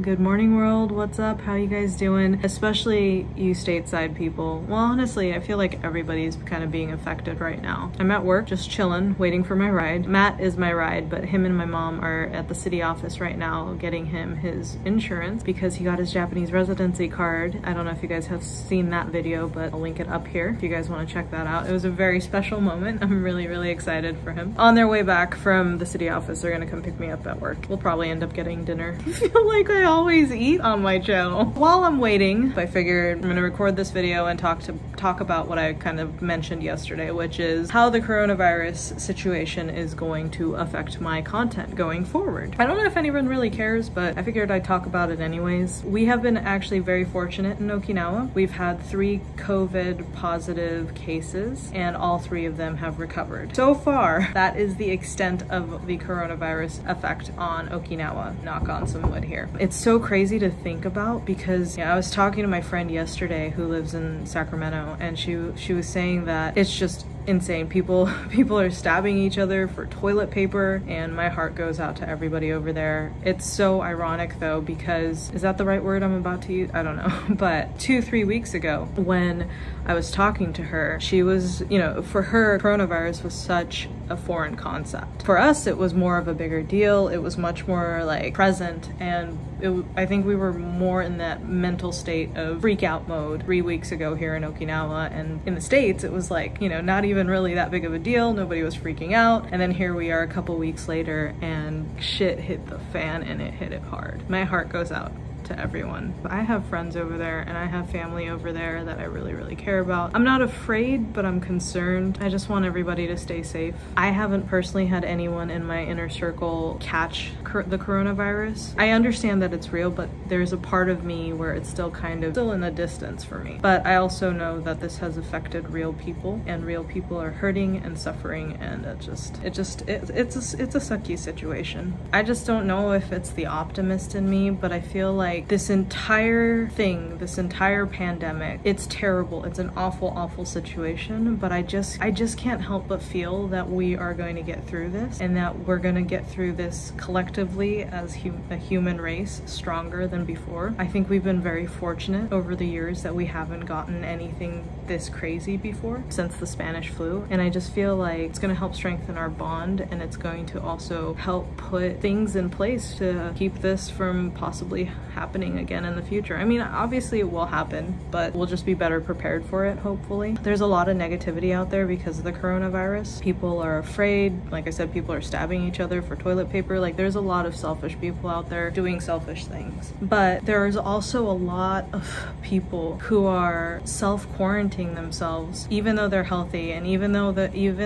Good morning, world. What's up? How you guys doing? Especially you stateside people. Well, honestly, I feel like everybody's kind of being affected right now. I'm at work, just chilling, waiting for my ride. Matt is my ride, but him and my mom are at the city office right now getting him his insurance because he got his Japanese residency card. I don't know if you guys have seen that video, but I'll link it up here if you guys want to check that out. It was a very special moment. I'm really excited for him. On their way back from the city office, they're gonna come pick me up at work. We'll probably end up getting dinner. I feel like I always eat on my channel. While I'm waiting, I figured I'm gonna record this video and talk about what I kind of mentioned yesterday, which is how the coronavirus situation is going to affect my content going forward. I don't know if anyone really cares, but I figured I'd talk about it anyways. We have been actually very fortunate in Okinawa. We've had 3 COVID positive cases and all 3 of them have recovered. So far, that is the extent of the coronavirus effect on Okinawa. Knock on some wood here. It's so crazy to think about because I was talking to my friend yesterday who lives in Sacramento, and she was saying that it's just insane. People are stabbing each other for toilet paper, and my heart goes out to everybody over there. It's so ironic though, because is that the right word I'm about to use? I don't know. But 2-3 weeks ago when I was talking to her, she was, for her, coronavirus was such a foreign concept. For us, it was more of a bigger deal. It was much more like present, and I think we were more in that mental state of freak out mode 3 weeks ago here in Okinawa, and in the States it was like, not even really that big of a deal. Nobody was freaking out, and then here we are a couple weeks later and shit hit the fan, and it hit it hard. My heart goes out to everyone. I have friends over there and I have family over there that I really care about. I'm not afraid, but I'm concerned. I just want everybody to stay safe. I haven't personally had anyone in my inner circle catch the coronavirus. I understand that it's real, but there's a part of me where it's still in the distance for me. But I also know that this has affected real people, and real people are hurting and suffering, and it's a sucky situation. I just don't know if it's the optimist in me, but I feel like this entire thing, this entire pandemic, it's terrible. It's an awful situation, but I just can't help but feel that we are going to get through this, and that we're going to get through this collectively as a human race, stronger than before. I think we've been very fortunate over the years that we haven't gotten anything this crazy before since the Spanish flu, and I just feel like it's going to help strengthen our bond, and it's going to also help put things in place to keep this from possibly happening again in the future. I mean, obviously it will happen, but we'll just be better prepared for it, hopefully. There's a lot of negativity out there because of the coronavirus. People are afraid. Like I said, people are stabbing each other for toilet paper. Like, there's a lot of selfish people out there doing selfish things. But there's also a lot of people who are self-quarantining themselves, even though they're healthy, and even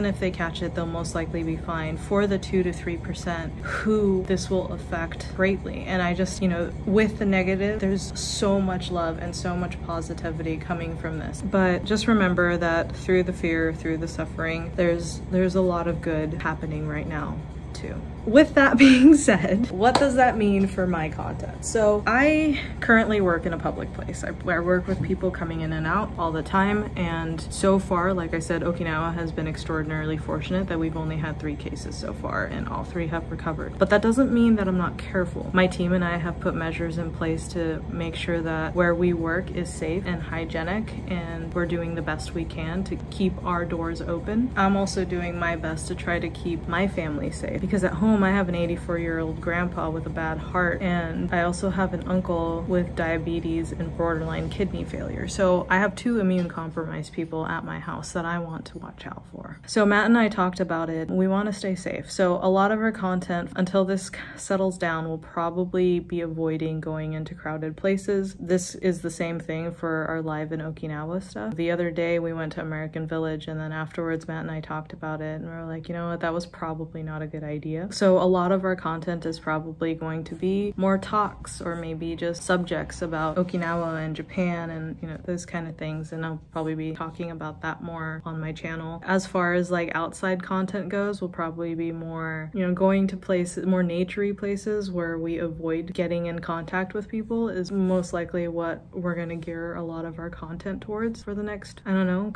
if they catch it, they'll most likely be fine, for the 2 to 3% who this will affect greatly. And I just, with the negative, there's so much love and so much positivity coming from this. But just remember that through the fear, through the suffering, there's a lot of good happening right now too. With that being said, what does that mean for my content? So I currently work in a public place. I work with people coming in and out all the time, and so far, like I said, Okinawa has been extraordinarily fortunate that we've only had 3 cases so far, and all 3 have recovered. But that doesn't mean that I'm not careful. My team and I have put measures in place to make sure that where we work is safe and hygienic, and we're doing the best we can to keep our doors open. I'm also doing my best to try to keep my family safe, because at home I have an 84-year-old grandpa with a bad heart, and I also have an uncle with diabetes and borderline kidney failure. So I have 2 immune compromised people at my house that I want to watch out for. So Matt and I talked about it. We want to stay safe. So a lot of our content, until this settles down, will probably be avoiding going into crowded places. This is the same thing for our live in Okinawa stuff. The other day we went to American Village, and then afterwards Matt and I talked about it, and we were like, you know what, that was probably not a good idea. So a lot of our content is probably going to be more talks, or maybe just subjects about Okinawa and Japan and those kind of things, and I'll probably be talking about that more on my channel. As far as like outside content goes, we'll probably be more going to places, more naturey places where we avoid getting in contact with people, is most likely what we're going to gear a lot of our content towards for the next, I don't know,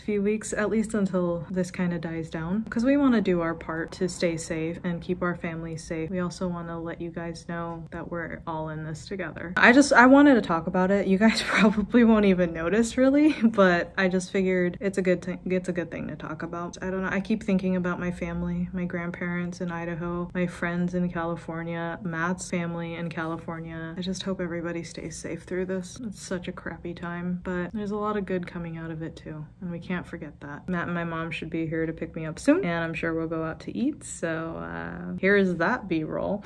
few weeks, at least until this kind of dies down, because we want to do our part to stay safe and keep our families safe. We also want to let you guys know that we're all in this together. I wanted to talk about it. You guys probably won't even notice really, but I just figured it's a good thing to talk about. I don't know. I keep thinking about my family, my grandparents in Idaho, my friends in California, Matt's family in California. I just hope everybody stays safe through this. It's such a crappy time, but there's a lot of good coming out of it too, and we can't forget that. Matt and my mom should be here to pick me up soon, and I'm sure we'll go out to eat, so here's that B-roll.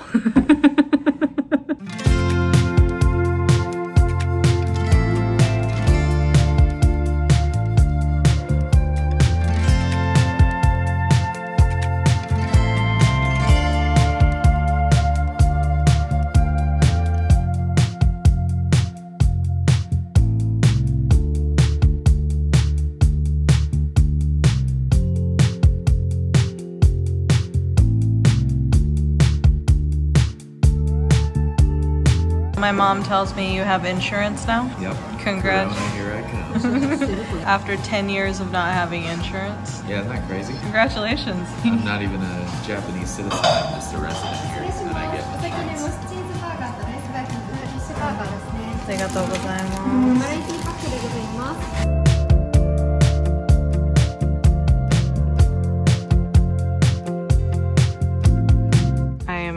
My mom tells me you have insurance now? Yep. Congrats. Here I come. After 10 years of not having insurance. Yeah, isn't that crazy? Congratulations. I'm not even a Japanese citizen, I'm just a resident here, and I get insurance. ありがとうございます。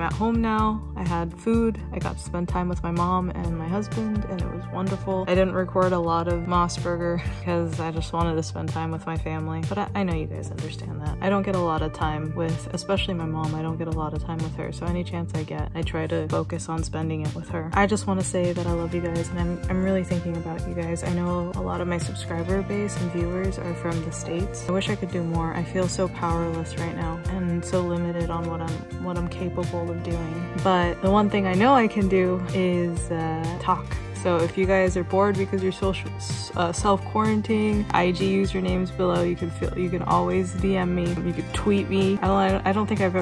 at home now. I had food. I got to spend time with my mom and my husband, and it was wonderful. I didn't record a lot of Mossburger because I just wanted to spend time with my family, but I know you guys understand that. I don't get a lot of time with, especially my mom, I don't get a lot of time with her, so any chance I get, I try to focus on spending it with her. I just want to say that I love you guys, and I'm really thinking about you guys. I know a lot of my subscriber base and viewers are from the States. I wish I could do more. I feel so powerless right now and so limited on what I'm capable of doing. But the one thing I know I can do is talk. So if you guys are bored because you're self-quarantining, IG usernames below. You can always DM me. You can tweet me. I don't think I've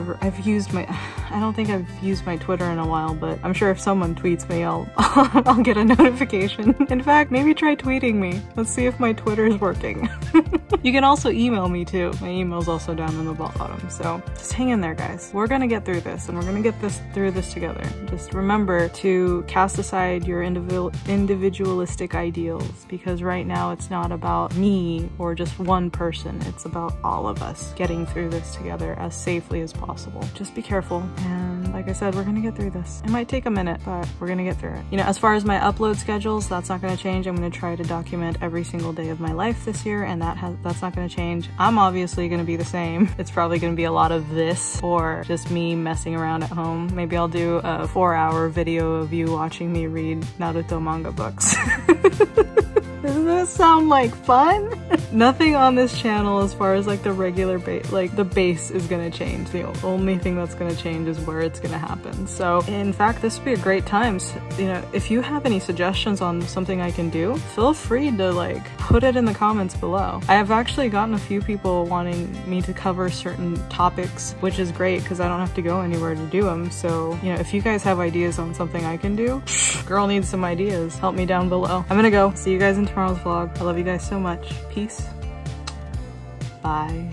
used my Twitter in a while, but I'm sure if someone tweets me, I'll get a notification. In fact, maybe try tweeting me. Let's see if my Twitter is working. You can also email me too. My email's also down in the bottom. So just hang in there, guys. We're gonna get through this, and we're gonna get through this together. Just remember to cast aside your individualistic ideals, because right now it's not about me or just one person. It's about all of us getting through this together as safely as possible. Just be careful, and like I said, we're gonna get through this. It might take a minute, but we're gonna get through it. You know, as far as my upload schedules, that's not gonna change. I'm gonna try to document every single day of my life this year, and that's not gonna change. I'm obviously gonna be the same. It's probably gonna be a lot of this or just me messing around at home. Maybe I'll do a 4-hour video of you watching me read Naruto manga books. Doesn't that sound like fun? Nothing on this channel as far as like the regular base, like the base is gonna change. The only thing that's gonna change is where it's gonna happen. So in fact, this would be a great time. You know, if you have any suggestions on something I can do, feel free to like put it in the comments below. I have actually gotten a few people wanting me to cover certain topics, which is great because I don't have to go anywhere to do them. So, you know, if you guys have ideas on something I can do, girl needs some ideas. Help me down below. I'm gonna go. See you guys in tomorrow's vlog. I love you guys so much. Peace. Bye.